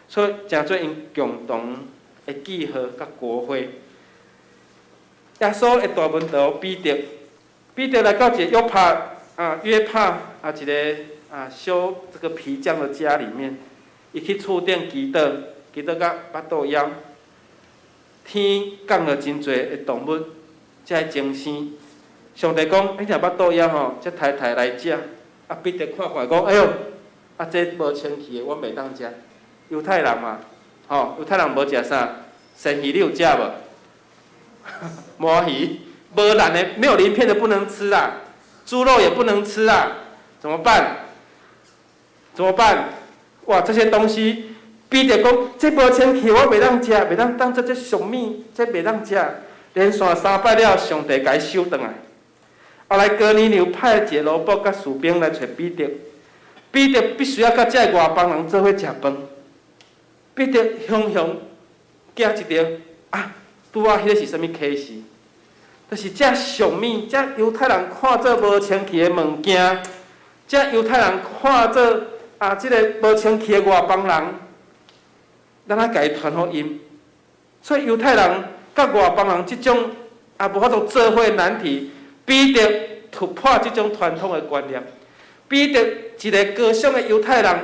所以成做因共同的记号甲国徽。耶稣的大门徒彼得来到一个约帕一个。修这个皮匠的家里面，伊去厝顶祈祷到巴肚枵，天降了真侪的动物，才会精生。上帝讲：你若巴肚枵吼，才抬来食。彼得看看讲：哎哟，这无清气的，我袂当食。犹太人嘛，犹太人无食啥？生鱼你有食无？魔鱼，无烂的，没有鳞片的不能吃啊，猪肉也不能吃啊，怎么办？哇，这些东西，彼得讲，这无清气，我袂当食，袂当当做这上物，这袂当食。连续3摆了，上帝甲伊收转来。后来哥尼流派一个萝卜甲士兵来找彼得，彼得必须要甲这外邦人做伙食饭。彼得雄寄一条拄仔迄个是啥物启示？就是这上物，这犹太人看做无清气的物件，这犹太人看做即个无清气的外邦人，咱甲伊传福音。所以犹太人甲外邦人即种无法度做伙的难题，彼得突破即种传统的观念。彼得一个高尚的犹太人，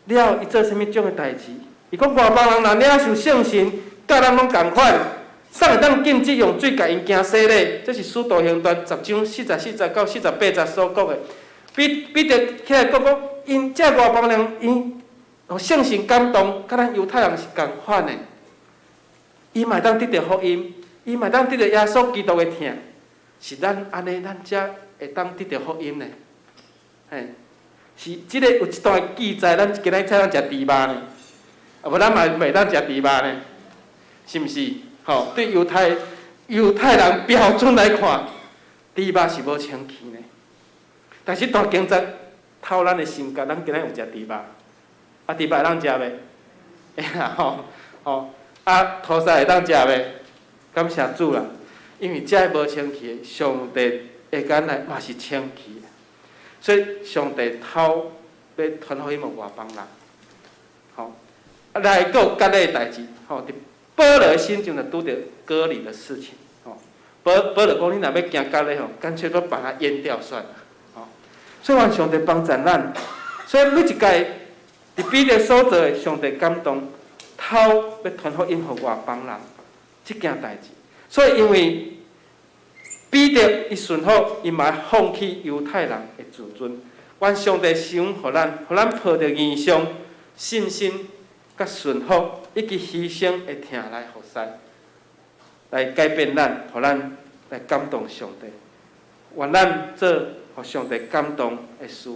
了伊做啥物种的代志？伊讲外邦人若领受圣神，甲咱拢共款，啥会当禁止用水甲因惊洗礼？这是《使徒行传》10章44到48所讲的。彼得起来讲，因这外邦人因圣神感动，甲咱犹太人是共款的。伊嘛当得到福音，伊嘛当得到耶稣基督的疼，是咱安尼，咱才会当得到福音呢。嘿，是即个有一段记载，咱今仔才当食猪肉呢，无咱嘛袂当食猪肉呢，是毋是？对犹太人标准来看，猪肉是无清气呢。但是大经则偷咱的心肝，咱今仔有食猪肉，猪肉会当食袂？会啦土司会当食袂？感谢主啦，因为这无清气的，上帝会敢来嘛是清气的，所以上帝偷要传福音给外邦人，来还有隔类代志，伫保罗的心中就拄着割礼的事情，保罗讲你若要行隔类干脆都把它淹掉算了，所以愿上帝帮助咱，所以每一届伫彼得所做的，上帝感动，偷要传福音给外邦人，这件代志。所以因为彼得伊顺服，伊嘛放弃犹太人的自尊。愿上帝想互咱抱着异象、信心、甲顺服，以及牺牲的疼来服侍，来改变咱，互咱来感动上帝。愿咱做互上帝感动的事，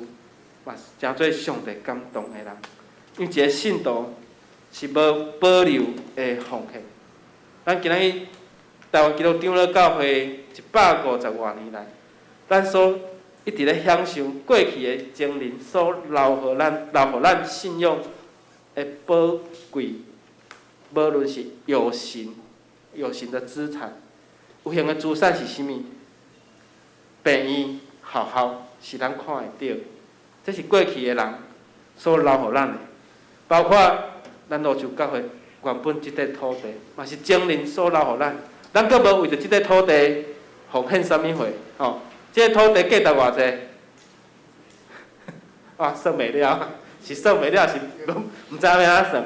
嘛诚做上帝感动的人。因为一个信徒是无保留的奉献。咱今仔日台湾基督长老教会150多年来，咱所一直咧享受过去的精灵所留互咱信仰的宝贵，无论是有形的资产，有形的资产是啥物？病院、学校是咱看会到，这是过去的人所留互咱的，包括咱罗州教会原本即块土地，嘛是精灵所留互咱。咱阁无为着即块土地奉献啥物货？即个土地价值偌济？算袂了，是算袂了，是毋知要安怎算。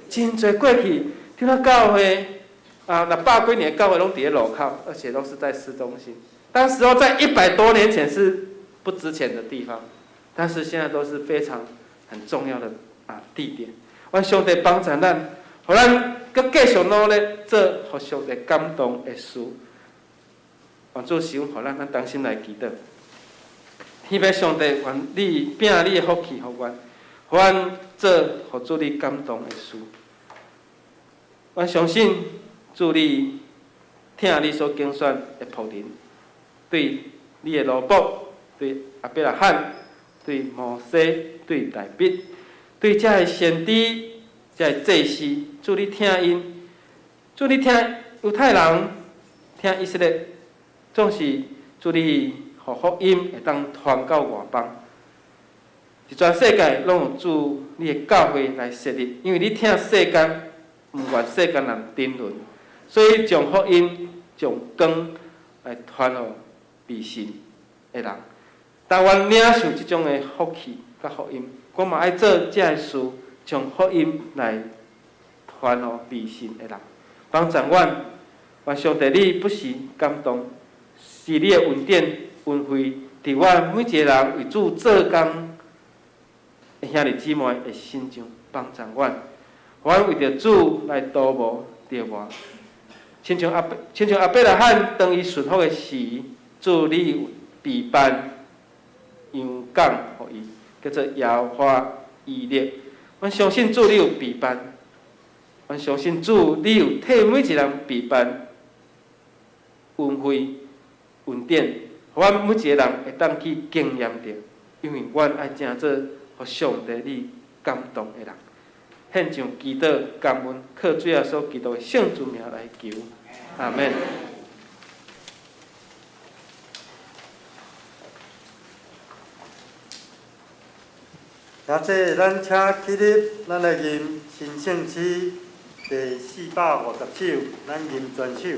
真侪过去，听到教会那100几年的教会拢伫咧路口，而且都是在市中心。当时在100多年前是不值钱的地方，但是现在都是非常很重要的地点。愿上帝帮助咱，互咱搁继续努力做互上帝感动的事。愿主想互咱同心来祈祷。希望上帝愿你摒你的福气互阮，互阮做互主你感动的事。阮相信主你听你所竞选的仆人，对你的罗卜，对亚伯拉罕，对摩西，对大卫，对这个先知、这个祭司，主你听因，主你听犹太人，听以色列，总是主你互福音会当传到外邦，伫全世界拢有主你的教会来设立，因为你听世间，毋愿世间人沉沦，所以将福音、将光来传互未信的人。但愿领受即种的福气甲福音，我嘛爱做这个事，将福音来传互未信的人。帮助阮，愿上帝你不时感动，是你的恩典。恩惠伫阮每一个人为主做工的兄弟姊妹的心中帮助阮，阮为着主来祷告着我，亲像阿伯拉罕当伊顺服的时，主你有备办羊港互伊，叫做耶和华以勒。阮相信主你有备办，阮相信主你有替每一人备办恩惠恩典。阮每一个人会当去经验着，因为阮爱诚做互上帝你感动的人。献上祈祷感恩，靠主耶稣基督的圣主名来求，阿免。那这咱请起立，咱来吟新圣诗第450首，咱吟全首。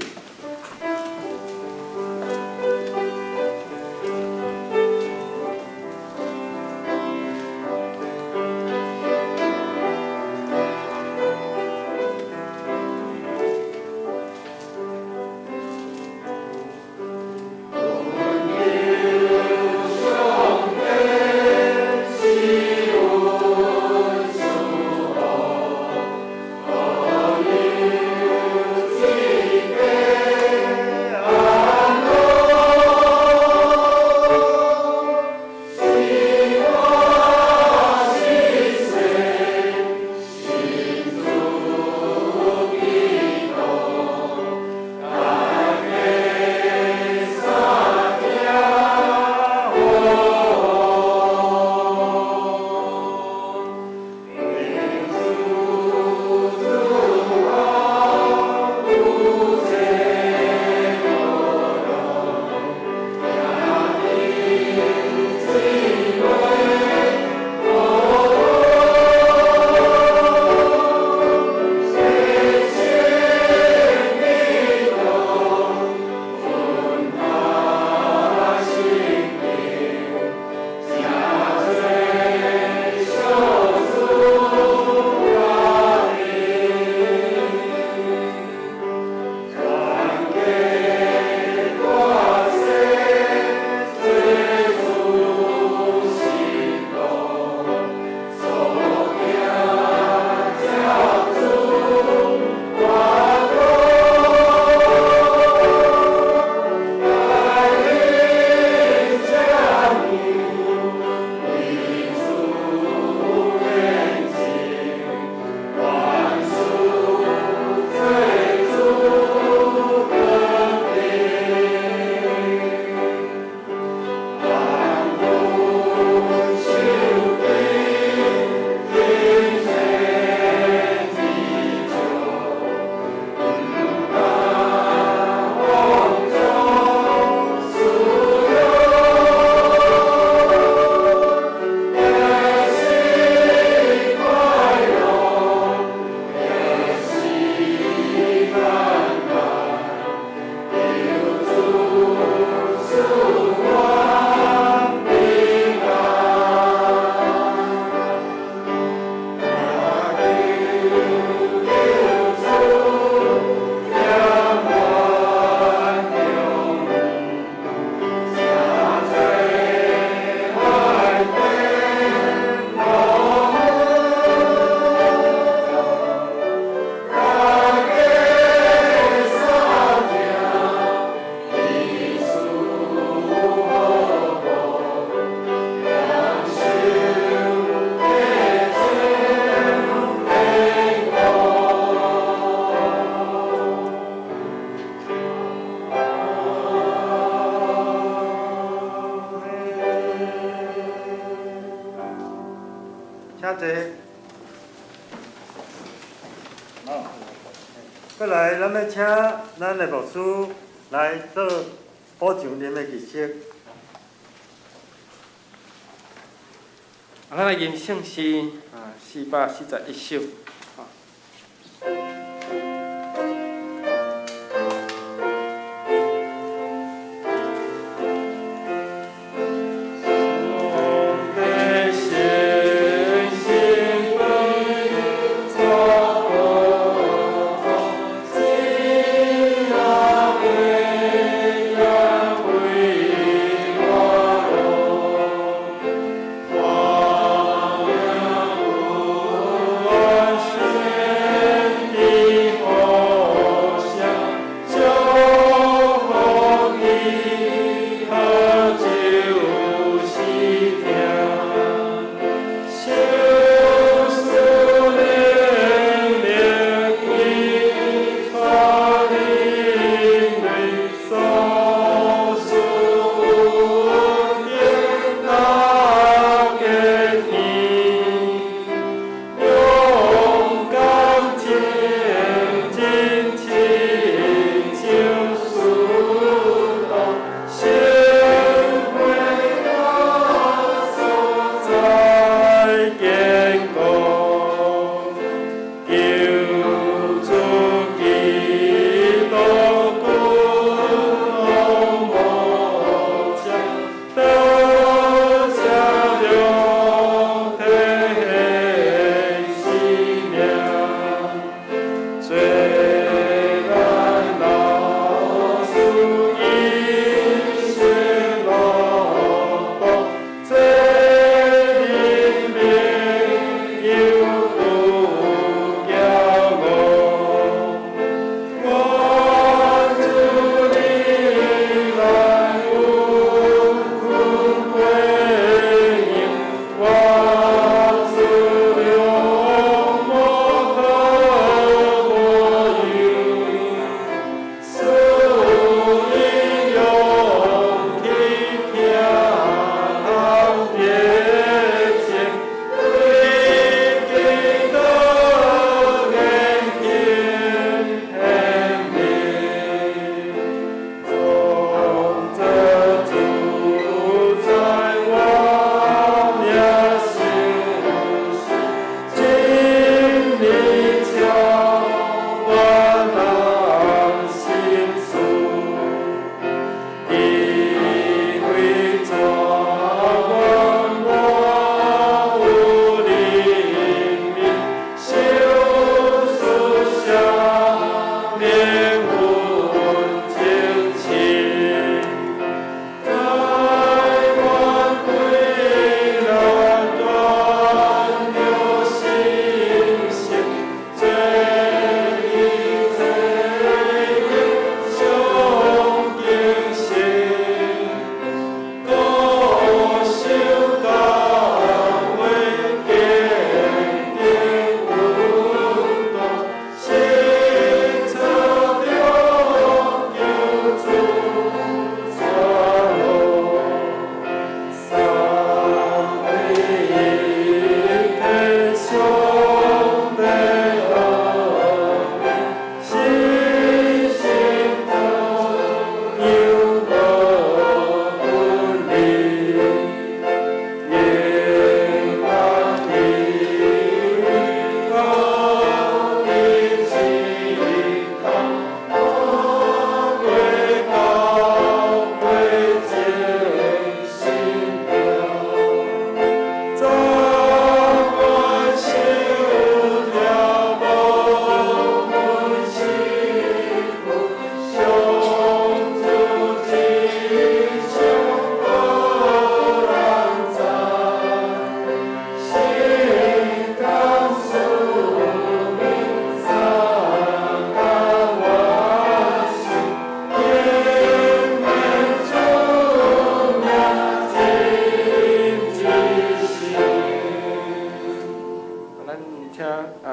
请坐。好，过来，咱要请咱的牧师来做补上您的仪式。咱来吟圣诗441首。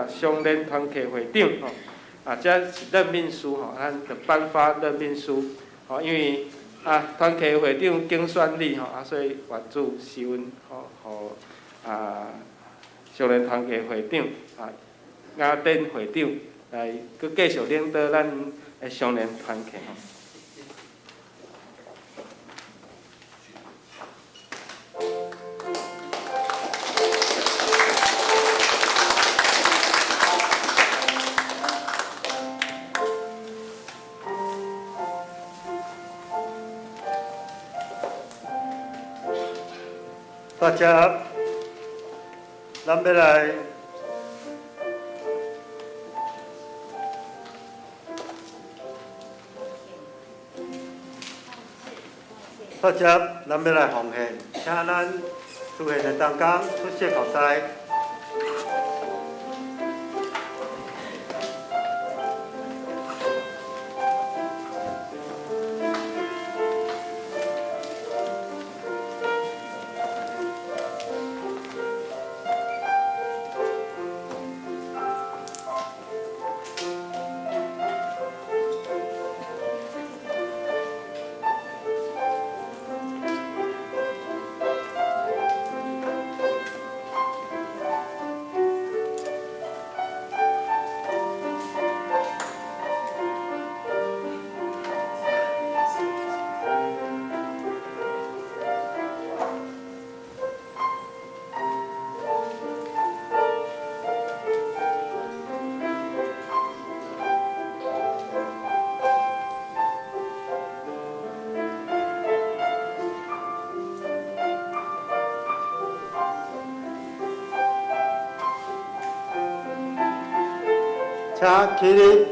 上联团契会长这是任命书咱就颁发任命书因为团契会长竞选你所以原主是阮少年团契会长雅典会长来搁继续领导咱的少年团契吼。大家，咱要来大家，咱要来奉献，请咱出现的当工出席考赛。请起立。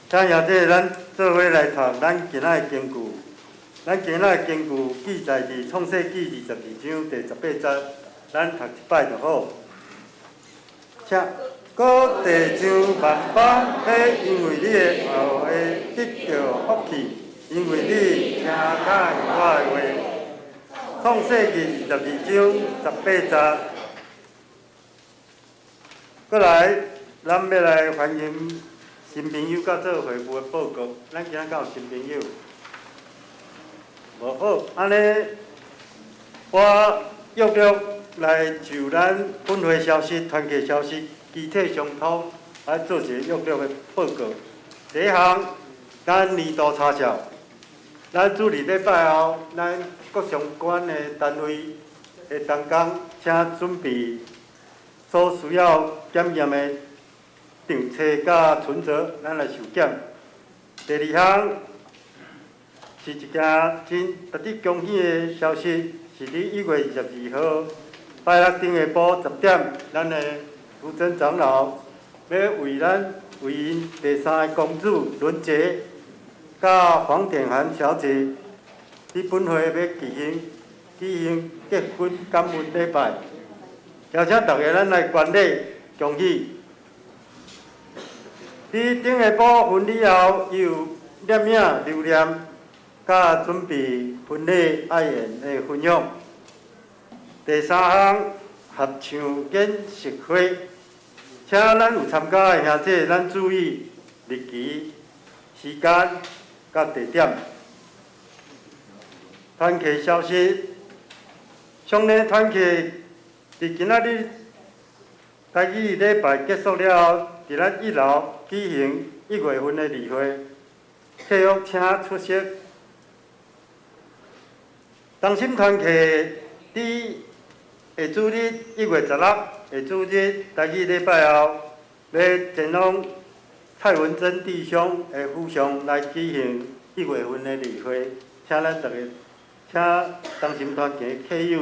请兄弟咱做伙来读咱今仔的经句。咱今仔的经句记载伫创世纪22章第18节，咱读一摆就好。请各地上万邦，迄因为你的后会得到福气，因为你听解我的话。创世纪22章18节。过来，咱要来欢迎新朋友甲做会务的报告。咱今仔敢有新朋友？无好，安尼我约略来就咱本会消息、团契消息具体相通来做一个约略的报告。第一项，咱年度查销，咱主礼礼拜后，咱各相关的单位的同工，请准备所需要检验的账册甲存折，咱来受检。第二项是一件真值得恭喜的消息，是伫1月22号拜六顶下晡10点，咱的卢真长老要为因第三个公主伦杰甲黄典涵小姐伫本会要举行结婚感恩礼拜，邀请大家咱来观礼恭喜。伫顶下晡婚礼后，伊有念名留念，甲准备婚礼爱宴的分享。第三项合唱演习会，请咱有参加的兄弟，咱注意日期、时间甲地点。团契消息，乡内团契伫今仔日台语礼拜结束了后，伫咱1楼举行1月份的例会，契约请出席。同心团契伫下主日1月16，下主日台语礼拜后，要前往蔡文珍弟兄的府上来举行1月份的例会，请咱大家，请同心团结客友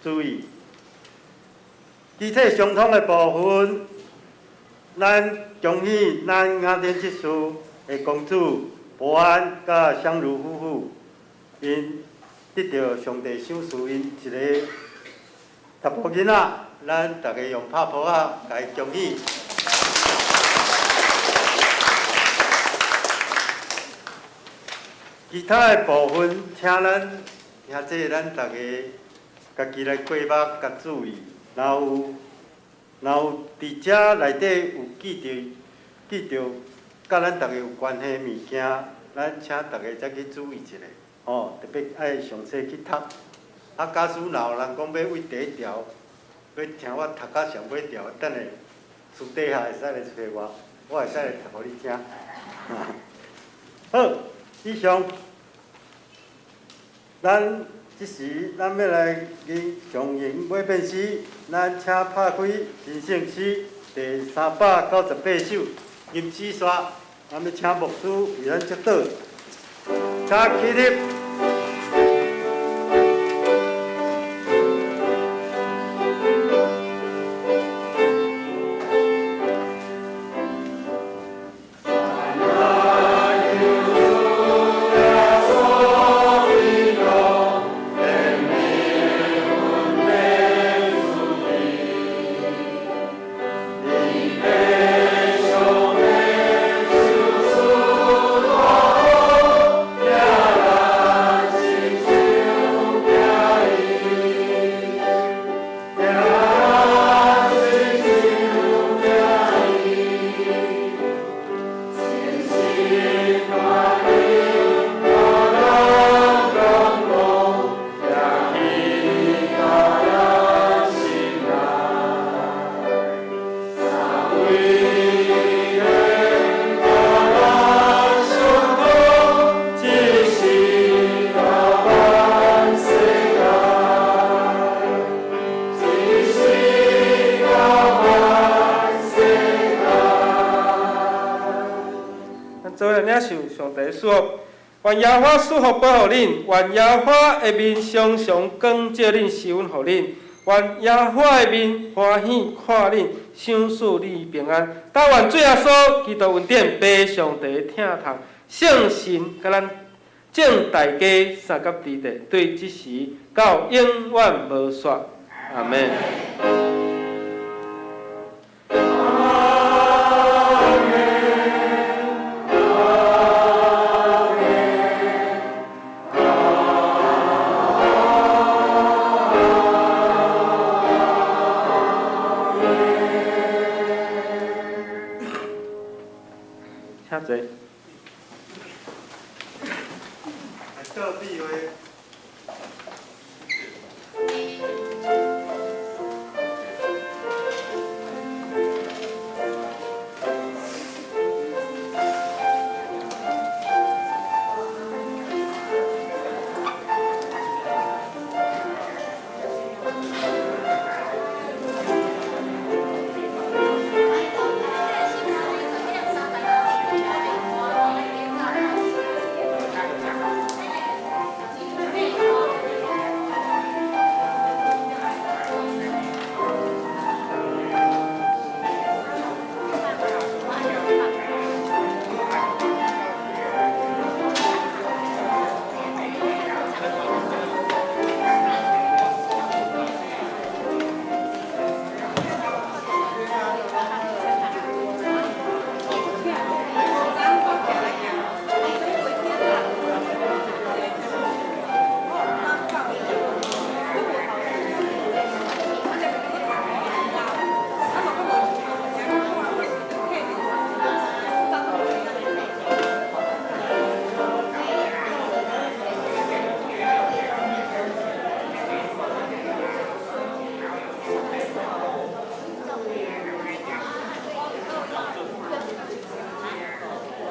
注意。具体相通的部分，咱恭喜咱雅典这次的公主博安甲香如夫妇，因得到上帝赏赐因一个查甫囡仔，咱大家用拍扑仔甲伊恭喜。其他的部分，请咱兄弟咱大家家己来过目甲注意，然后伫遮内底有记着甲咱大家有关系的物件，咱请大家再去注意一下，哦，特别爱详细去读。啊，假使若有人讲要为第一条，要听我读到上尾条，等下私底下会使来找我，我会使来读互你听。好，以上，咱即时咱要来上演尾变诗，咱请拍开人生诗第398首《吟诗刷》，咱要请牧师为咱接导，请起立。上帝赐福，愿耶和华赐福保护恁，愿耶和华的面常常光照恁，施恩互恁，愿耶和华的面欢喜看恁，赏赐你平安。但愿最后所基督恩典，被上帝听从，圣神甲咱正大家三甲之地，对即时到永远无煞。阿门。请坐。倒闭话。